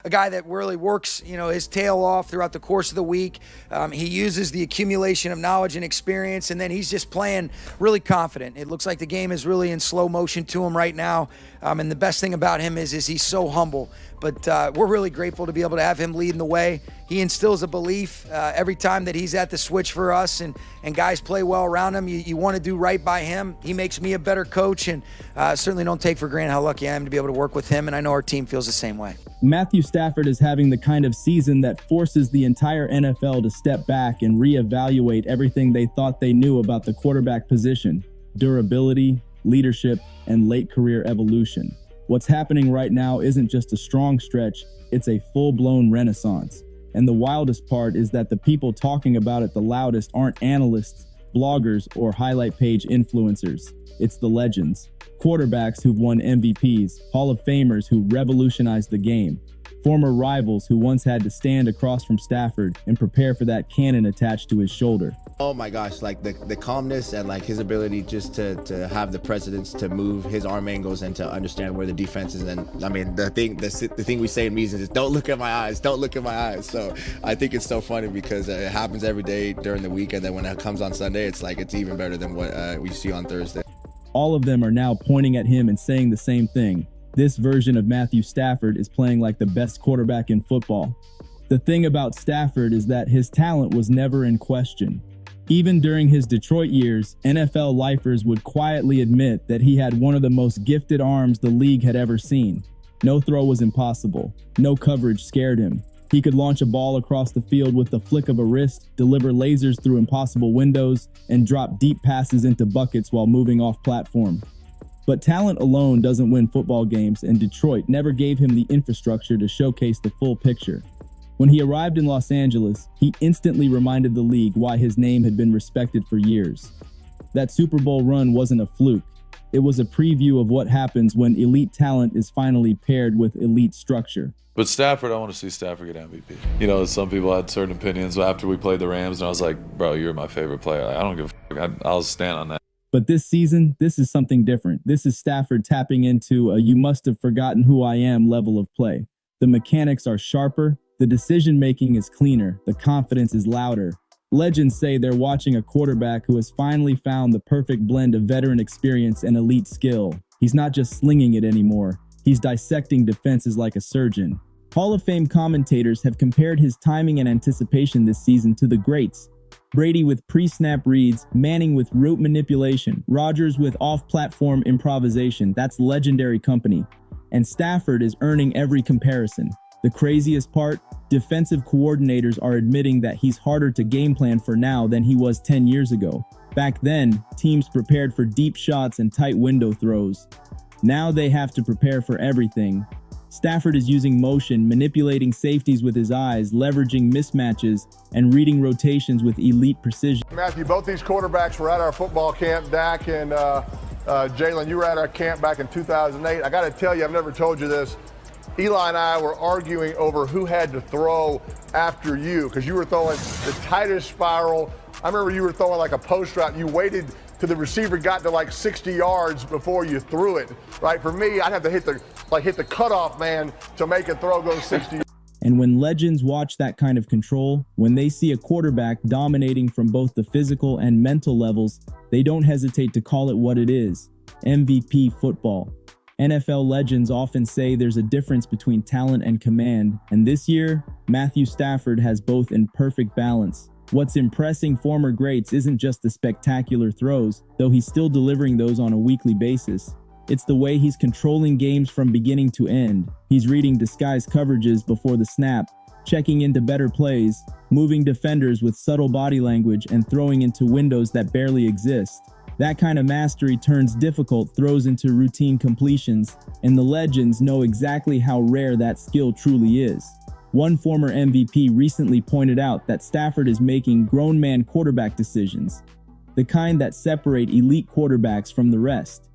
A guy that really works, his tail off throughout the course of the week. He uses the accumulation of knowledge and experience, and then he's just playing really confident. It looks like the game is really in slow motion to him right now. And the best thing about him is he's so humble. But we're really grateful to be able to have him leading the way. He instills a belief every time that he's at the switch for us, and guys play well around him. You want to do right by him. He makes me a better coach, and certainly don't take for granted how lucky I am to be able to work with him, and I know our team feels the same way. Matthew Stafford is having the kind of season that forces the entire NFL to step back and reevaluate everything they thought they knew about the quarterback position: durability, leadership, and late career evolution. What's happening right now isn't just a strong stretch, it's a full-blown renaissance. And the wildest part is that the people talking about it the loudest aren't analysts, bloggers, or highlight page influencers. It's the legends. Quarterbacks who've won MVPs, Hall of Famers who revolutionized the game, former rivals who once had to stand across from Stafford and prepare for that cannon attached to his shoulder. Oh my gosh, like the calmness and like his ability just to have the precedence to move his arm angles and to understand where the defense is. And I mean, the thing we say in meetings is, don't look at my eyes, don't look at my eyes. So I think it's so funny because it happens every day during the week, and then when it comes on Sunday, it's like it's even better than what we see on Thursday. All of them are now pointing at him and saying the same thing. This version of Matthew Stafford is playing like the best quarterback in football. The thing about Stafford is that his talent was never in question. Even during his Detroit years, NFL lifers would quietly admit that he had one of the most gifted arms the league had ever seen. No throw was impossible. No coverage scared him. He could launch a ball across the field with the flick of a wrist, deliver lasers through impossible windows, and drop deep passes into buckets while moving off platform. But talent alone doesn't win football games, and Detroit never gave him the infrastructure to showcase the full picture. When he arrived in Los Angeles, he instantly reminded the league why his name had been respected for years. That Super Bowl run wasn't a fluke. It was a preview of what happens when elite talent is finally paired with elite structure. But Stafford, I want to see Stafford get MVP. Some people had certain opinions after we played the Rams, and I was like, bro, you're my favorite player. I don't give a fuck. I'll stand on that. But this season, this is something different. This is Stafford tapping into a "you must have forgotten who I am" level of play. The mechanics are sharper, the decision-making is cleaner, the confidence is louder. Legends say they're watching a quarterback who has finally found the perfect blend of veteran experience and elite skill. He's not just slinging it anymore. He's dissecting defenses like a surgeon. Hall of Fame commentators have compared his timing and anticipation this season to the greats. Brady with pre-snap reads, Manning with route manipulation, Rodgers with off-platform improvisation. That's legendary company. And Stafford is earning every comparison. The craziest part? Defensive coordinators are admitting that he's harder to game plan for now than he was 10 years ago. Back then, teams prepared for deep shots and tight window throws. Now they have to prepare for everything. Stafford is using motion, manipulating safeties with his eyes, leveraging mismatches, and reading rotations with elite precision. Matthew, both these quarterbacks were at our football camp. Dak and Jalen, you were at our camp back in 2008. I got to tell you, I've never told you this. Eli and I were arguing over who had to throw after you because you were throwing the tightest spiral. I remember you were throwing like a post route. You waited till the receiver got to like 60 yards before you threw it. Right? For me, I'd have to hit the cutoff man to make a throw go 60. And when legends watch that kind of control, when they see a quarterback dominating from both the physical and mental levels, they don't hesitate to call it what it is: MVP football. NFL legends often say there's a difference between talent and command, and this year, Matthew Stafford has both in perfect balance. What's impressing former greats isn't just the spectacular throws, though he's still delivering those on a weekly basis. It's the way he's controlling games from beginning to end. He's reading disguised coverages before the snap, checking into better plays, moving defenders with subtle body language, and throwing into windows that barely exist. That kind of mastery turns difficult throws into routine completions, and the legends know exactly how rare that skill truly is. One former MVP recently pointed out that Stafford is making grown man quarterback decisions, the kind that separate elite quarterbacks from the rest.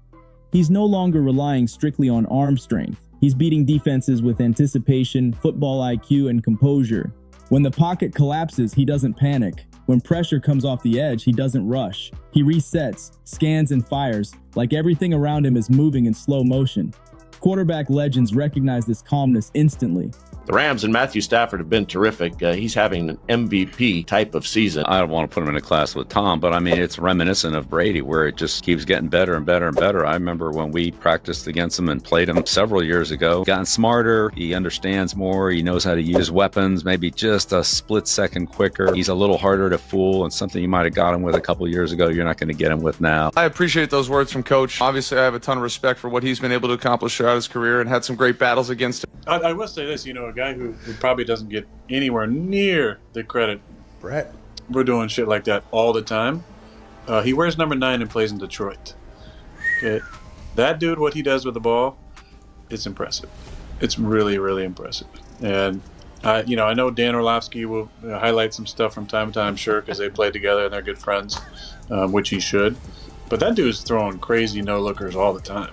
He's no longer relying strictly on arm strength. He's beating defenses with anticipation, football IQ, and composure. When the pocket collapses, he doesn't panic. When pressure comes off the edge, he doesn't rush. He resets, scans, and fires, like everything around him is moving in slow motion. Quarterback legends recognize this calmness instantly. The Rams and Matthew Stafford have been terrific. He's having an MVP type of season. I don't want to put him in a class with Tom, but I mean, it's reminiscent of Brady, where it just keeps getting better and better and better. I remember when we practiced against him and played him several years ago. Gotten smarter, he understands more, he knows how to use weapons, maybe just a split second quicker. He's a little harder to fool, and something you might have got him with a couple years ago, you're not going to get him with now. I appreciate those words from Coach. Obviously, I have a ton of respect for what he's been able to accomplish throughout his career and had some great battles against him. I will say this, a guy who probably doesn't get anywhere near the credit. Brett. We're doing shit like that all the time. He wears number 9 and plays in Detroit. Okay, that dude, what he does with the ball, it's impressive. It's really, really impressive. And I know Dan Orlovsky will highlight some stuff from time to time, sure, because they play together and they're good friends, which he should. But that dude's throwing crazy no-lookers all the time.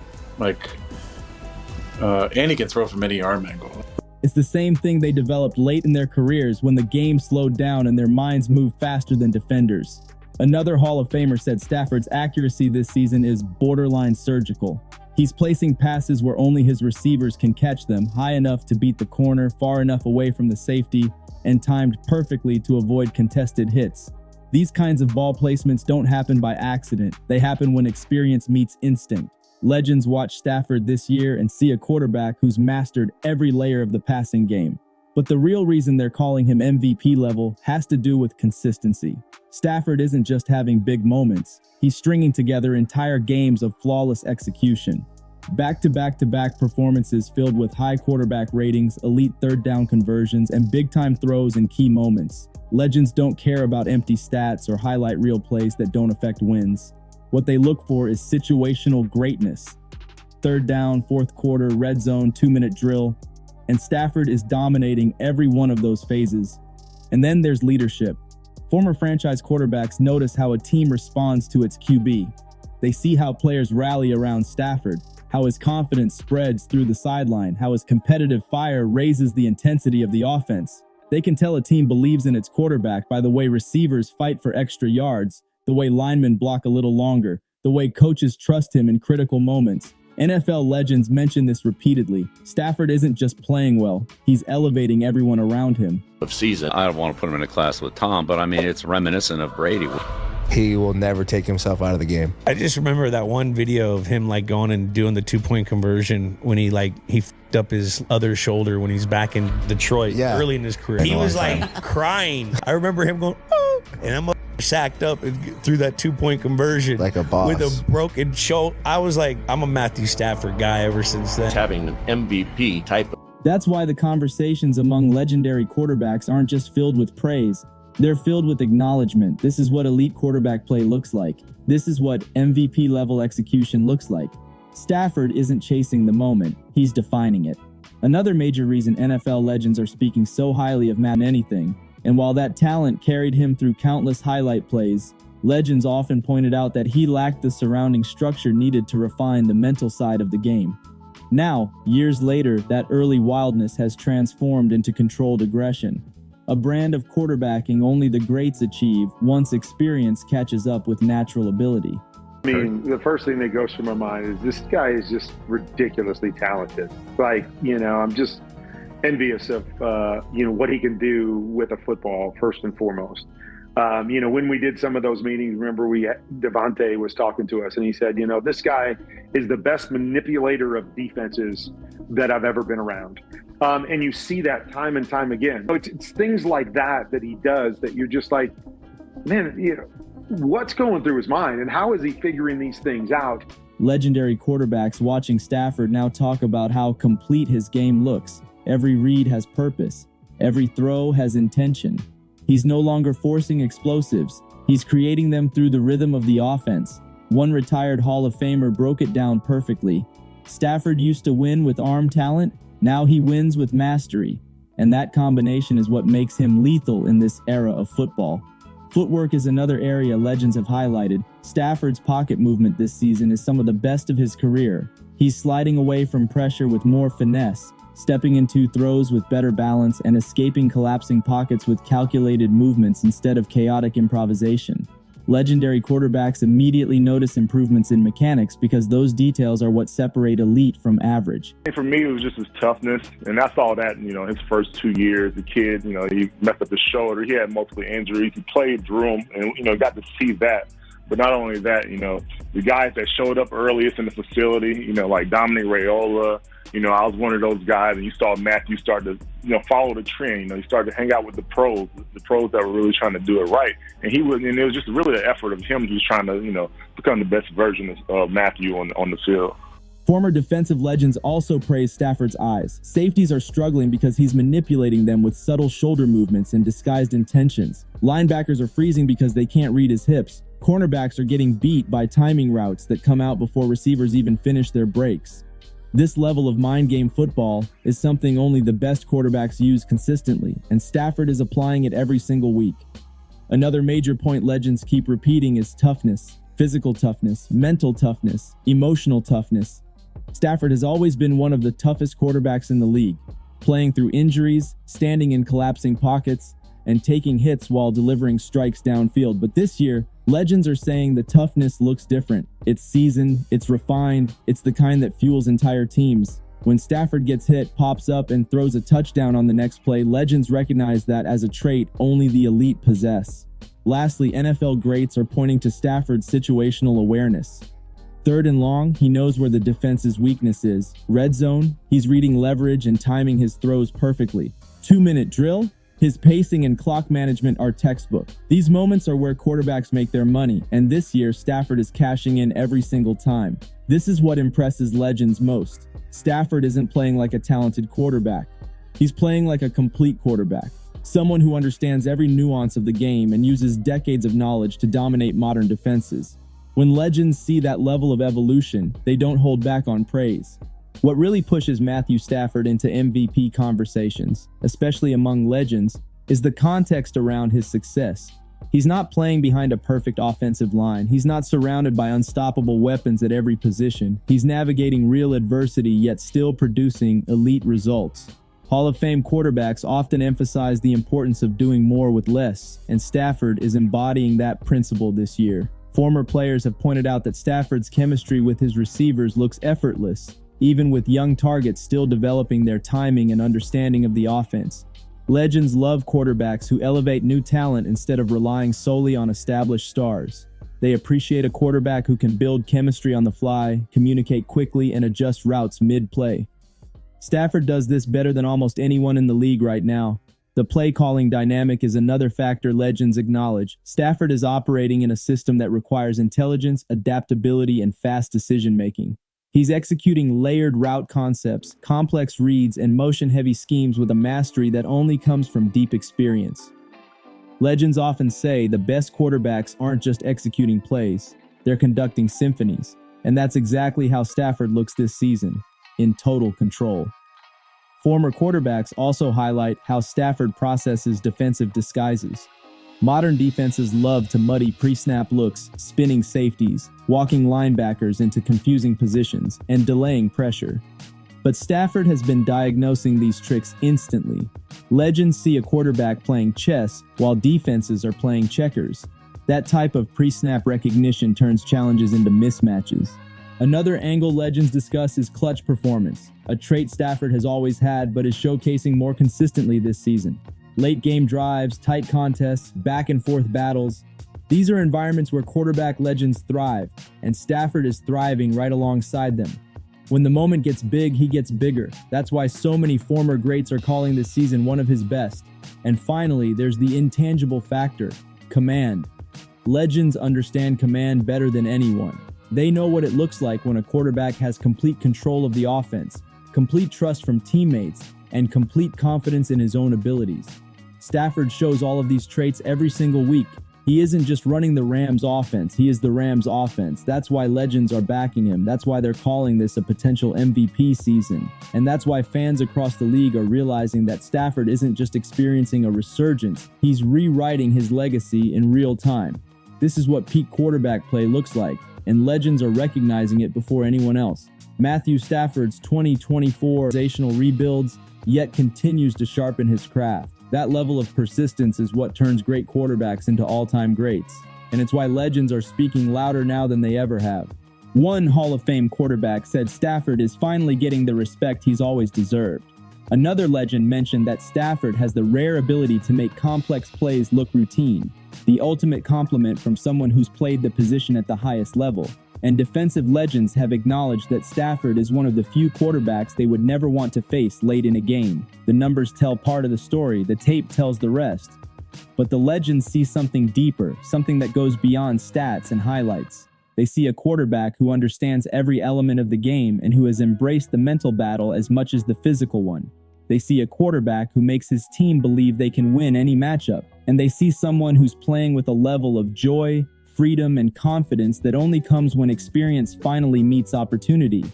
And he can throw from any arm angle. It's the same thing they developed late in their careers when the game slowed down and their minds moved faster than defenders. Another Hall of Famer said Stafford's accuracy this season is borderline surgical. He's placing passes where only his receivers can catch them, high enough to beat the corner, far enough away from the safety, and timed perfectly to avoid contested hits. These kinds of ball placements don't happen by accident. They happen when experience meets instinct. Legends watch Stafford this year and see a quarterback who's mastered every layer of the passing game. But the real reason they're calling him MVP level has to do with consistency. Stafford isn't just having big moments. He's stringing together entire games of flawless execution. Back-to-back-to-back performances filled with high quarterback ratings, elite third down conversions, and big-time throws in key moments. Legends don't care about empty stats or highlight reel plays that don't affect wins. What they look for is situational greatness. Third down, fourth quarter, red zone, 2-minute drill. And Stafford is dominating every one of those phases. And then there's leadership. Former franchise quarterbacks notice how a team responds to its QB. They see how players rally around Stafford, how his confidence spreads through the sideline, how his competitive fire raises the intensity of the offense. They can tell a team believes in its quarterback by the way receivers fight for extra yards, the way linemen block a little longer, the way coaches trust him in critical moments. NFL legends mention this repeatedly. Stafford isn't just playing well, he's elevating everyone around him. I don't want to put him in a class with Tom, but I mean, it's reminiscent of Brady. He will never take himself out of the game. I just remember that one video of him going and doing the 2-point conversion when he f***ed up his other shoulder when he's back in Detroit early in his career. He was crying. I remember him going, oh, and I'm sacked up through that 2-point conversion like a boss with a broken shoulder. I was I'm a Matthew Stafford guy ever since then. He's having an MVP type of. That's why the conversations among legendary quarterbacks aren't just filled with praise. They're filled with acknowledgement. This is what elite quarterback play looks like. This is what MVP level execution looks like. Stafford isn't chasing the moment, he's defining it. Another major reason NFL legends are speaking so highly of Matt anything, and while that talent carried him through countless highlight plays, legends often pointed out that he lacked the surrounding structure needed to refine the mental side of the game. Now, years later, that early wildness has transformed into controlled aggression. A brand of quarterbacking only the greats achieve once experience catches up with natural ability. I mean, the first thing that goes through my mind is this guy is just ridiculously talented. I'm just envious of, what he can do with a football, first and foremost. When we did some of those meetings, remember Devontae was talking to us and he said, this guy is the best manipulator of defenses that I've ever been around. And you see that time and time again. So it's things like that he does that you're just like, man, what's going through his mind and how is he figuring these things out? Legendary quarterbacks watching Stafford now talk about how complete his game looks. Every read has purpose. Every throw has intention. He's no longer forcing explosives. He's creating them through the rhythm of the offense. One retired Hall of Famer broke it down perfectly. Stafford used to win with arm talent. Now he wins with mastery. And that combination is what makes him lethal in this era of football. Footwork is another area legends have highlighted. Stafford's pocket movement this season is some of the best of his career. He's sliding away from pressure with more finesse, stepping into throws with better balance, and escaping collapsing pockets with calculated movements instead of chaotic improvisation. Legendary quarterbacks immediately notice improvements in mechanics because those details are what separate elite from average. For me, it was just his toughness, and I saw that, his first 2 years. The kid, he messed up his shoulder. He had multiple injuries. He played through them, and, got to see that. But not only that, the guys that showed up earliest in the facility, like Dominic Raiola, I was one of those guys, and you saw Matthew start to, follow the trend. He started to hang out with the pros that were really trying to do it right. And it was just really an effort of him just trying to, become the best version of Matthew on the field. Former defensive legends also praise Stafford's eyes. Safeties are struggling because he's manipulating them with subtle shoulder movements and disguised intentions. Linebackers are freezing because they can't read his hips. Cornerbacks are getting beat by timing routes that come out before receivers even finish their breaks. This level of mind game football is something only the best quarterbacks use consistently, and Stafford is applying it every single week. Another major point legends keep repeating is toughness. Physical toughness, mental toughness, emotional toughness. Stafford has always been one of the toughest quarterbacks in the league, playing through injuries, standing in collapsing pockets, and taking hits while delivering strikes downfield. But this year, legends are saying the toughness looks different. It's seasoned, it's refined, it's the kind that fuels entire teams. When Stafford gets hit, pops up, and throws a touchdown on the next play, legends recognize that as a trait only the elite possess. Lastly, NFL greats are pointing to Stafford's situational awareness. Third and long, he knows where the defense's weakness is. Red zone, he's reading leverage and timing his throws perfectly. 2-minute drill, his pacing and clock management are textbook. These moments are where quarterbacks make their money, and this year, Stafford is cashing in every single time. This is what impresses legends most. Stafford isn't playing like a talented quarterback. He's playing like a complete quarterback. Someone who understands every nuance of the game and uses decades of knowledge to dominate modern defenses. When legends see that level of evolution, they don't hold back on praise. What really pushes Matthew Stafford into MVP conversations, especially among legends, is the context around his success. He's not playing behind a perfect offensive line. He's not surrounded by unstoppable weapons at every position. He's navigating real adversity yet still producing elite results. Hall of Fame quarterbacks often emphasize the importance of doing more with less, and Stafford is embodying that principle this year. Former players have pointed out that Stafford's chemistry with his receivers looks effortless, even with young targets still developing their timing and understanding of the offense. Legends love quarterbacks who elevate new talent instead of relying solely on established stars. They appreciate a quarterback who can build chemistry on the fly, communicate quickly, and adjust routes mid-play. Stafford does this better than almost anyone in the league right now. The play-calling dynamic is another factor legends acknowledge. Stafford is operating in a system that requires intelligence, adaptability, and fast decision-making. He's executing layered route concepts, complex reads, and motion-heavy schemes with a mastery that only comes from deep experience. Legends often say the best quarterbacks aren't just executing plays, they're conducting symphonies, and that's exactly how Stafford looks this season, in total control. Former quarterbacks also highlight how Stafford processes defensive disguises. Modern defenses love to muddy pre-snap looks, spinning safeties, walking linebackers into confusing positions, and delaying pressure. But Stafford has been diagnosing these tricks instantly. Legends see a quarterback playing chess while defenses are playing checkers. That type of pre-snap recognition turns challenges into mismatches. Another angle legends discuss is clutch performance, a trait Stafford has always had but is showcasing more consistently this season. Late game drives, tight contests, back and forth battles. These are environments where quarterback legends thrive, and Stafford is thriving right alongside them. When the moment gets big, he gets bigger. That's why so many former greats are calling this season one of his best. And finally, there's the intangible factor, command. Legends understand command better than anyone. They know what it looks like when a quarterback has complete control of the offense, complete trust from teammates, and complete confidence in his own abilities. Stafford shows all of these traits every single week. He isn't just running the Rams offense, he is the Rams offense. That's why legends are backing him. That's why they're calling this a potential MVP season. And that's why fans across the league are realizing that Stafford isn't just experiencing a resurgence, he's rewriting his legacy in real time. This is what peak quarterback play looks like, and legends are recognizing it before anyone else. Matthew Stafford's 2024 organizational rebuilds yet continues to sharpen his craft. That level of persistence is what turns great quarterbacks into all-time greats. and it's why legends are speaking louder now than they ever have. One Hall of Fame quarterback said Stafford is finally getting the respect he's always deserved. Another legend mentioned that Stafford has the rare ability to make complex plays look routine, the ultimate compliment from someone who's played the position at the highest level. And defensive legends have acknowledged that Stafford is one of the few quarterbacks they would never want to face late in a game. The numbers tell part of the story, the tape tells the rest. But the legends see something deeper, something that goes beyond stats and highlights. They see a quarterback who understands every element of the game and who has embraced the mental battle as much as the physical one. They see a quarterback who makes his team believe they can win any matchup. And they see someone who's playing with a level of joy, freedom, and confidence that only comes when experience finally meets opportunity.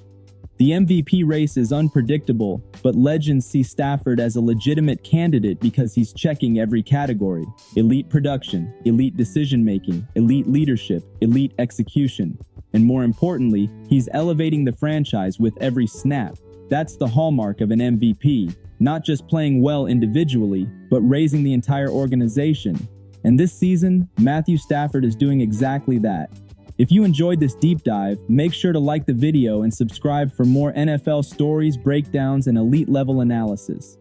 The MVP race is unpredictable, but legends see Stafford as a legitimate candidate because he's checking every category: elite production, elite decision-making, elite leadership, elite execution. And more importantly, he's elevating the franchise with every snap. That's the hallmark of an MVP, not just playing well individually, but raising the entire organization. And this season, Matthew Stafford is doing exactly that. If you enjoyed this deep dive, make sure to like the video and subscribe for more NFL stories, breakdowns, and elite level analysis.